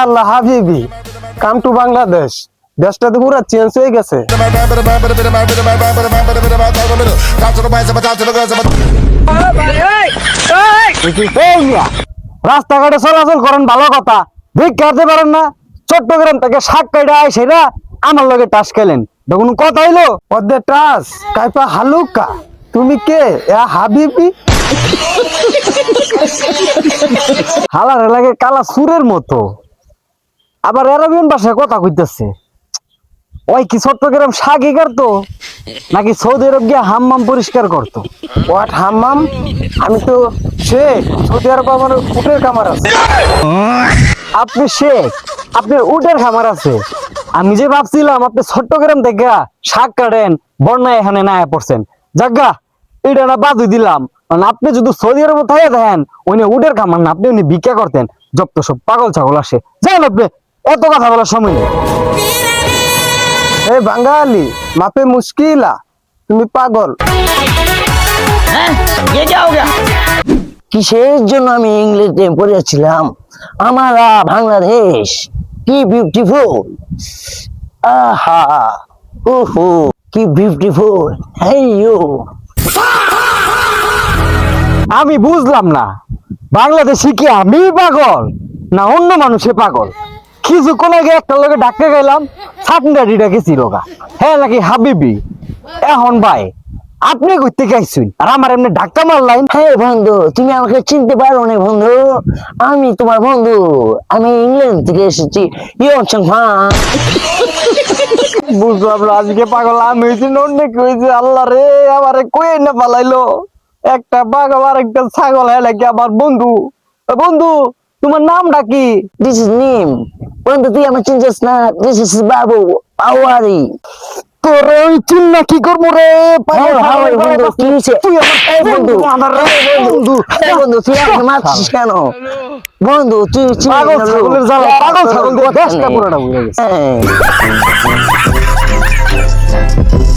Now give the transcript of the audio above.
আল্লাহ হাবিবি come to Bangladesh. দেশটা তো পুরো চেঞ্জ হয়ে গেছে। রাস্তাঘাটে চলাচল করেন ভালো কথা, ভিক্ষাতে পারেন না। চট্টগ্রাম থেকে শাক কাইডা আইসে না আমার লগে টাস খেলেন, কোনো কথা হইলো? ওদের টাস কাইপা হালুকা। তুমি কে হাবিবি? হালারে লাগে কালা সুরের মতো, আবার আরবিয়ান ভাষায় কথা কইতেছে। ওই কি চট্টগ্রাম শাকি করতো নাকি সৌদি আরব গিয়ে হাম্মাম পরিষ্কার করতো? হোয়াট হাম্মাম? আমি তো শেখ, সৌদি আরব আমার উটের খামার আছে। আপনি শেখ, আপনার উটের খামার আছে। আমি যে ভাবছিলাম আপনি চট্টগ্রাম থেকে শাক কাটেন, বন্যায় এখানে না পড়ছেন। জাগা এটা না বাদই দিলাম। আপনি যদি সৌদি আরব থাকে দেখেন উনি উটের খামার না, আপনি উনি ভিক্ষা করতেন। যত সব পাগল ছাগল আসে, জানেন আপনি এত কথা বলার সময় নেই। এই বাঙালি মাপে মুশকিলা, তুমি পাগল। কিসের জন্য আমি ইংরেজিতে পড়েছিলাম? আমারা বাংলাদেশ কি বিউটিফুল, আহা ওহো কি বিউটিফুল। হেইয়ো আমি বুঝলাম না, বাংলাদেশি কি আমি পাগল না অন্য মানুষে পাগল? কিছুক্ষণ আগে একটা লোকে ডাকতে গেলাম, ছাতনাটি ডাকেছি রোগা, হ্যাঁ নাকি হাবিবি। এখন ভাই আপনি কইতে গাইছুন আর আমার এমনি ধাক্কা মারলাম। হ্যাঁ বন্ধু, তুমি আমাকে চিনতে পারো না বন্ধু? আমি তোমার বন্ধু, আমি ইংল্যান্ড থেকে এসেছি। বুঝলাম না, আজকে পাগল আমি হয়েছি না অন্য কেউ হয়েছে। আল্লাহ রে, আমারে কই না পালাইলো একটা পাগল আর একটা ছাগল। হ্যাঁ নাকি আমার বন্ধু। বন্ধু তোমার নামটা কি? This is name. বন্ধু তুই আমার চিনছিস না? দিস ইজ বাবু পাওয়ারি। তোর ওই চিন্না কি করবো রে? বন্ধু কি হয়েছে? তুই আমার বন্ধু বন্ধু বন্ধু তুই আমাকে মারছিস কেন? বন্ধু তুই পাগল ছাগলের জ্বালা, পাগল ছাগল দিয়ে দেশটা পুরোটা বুঝে গেছে।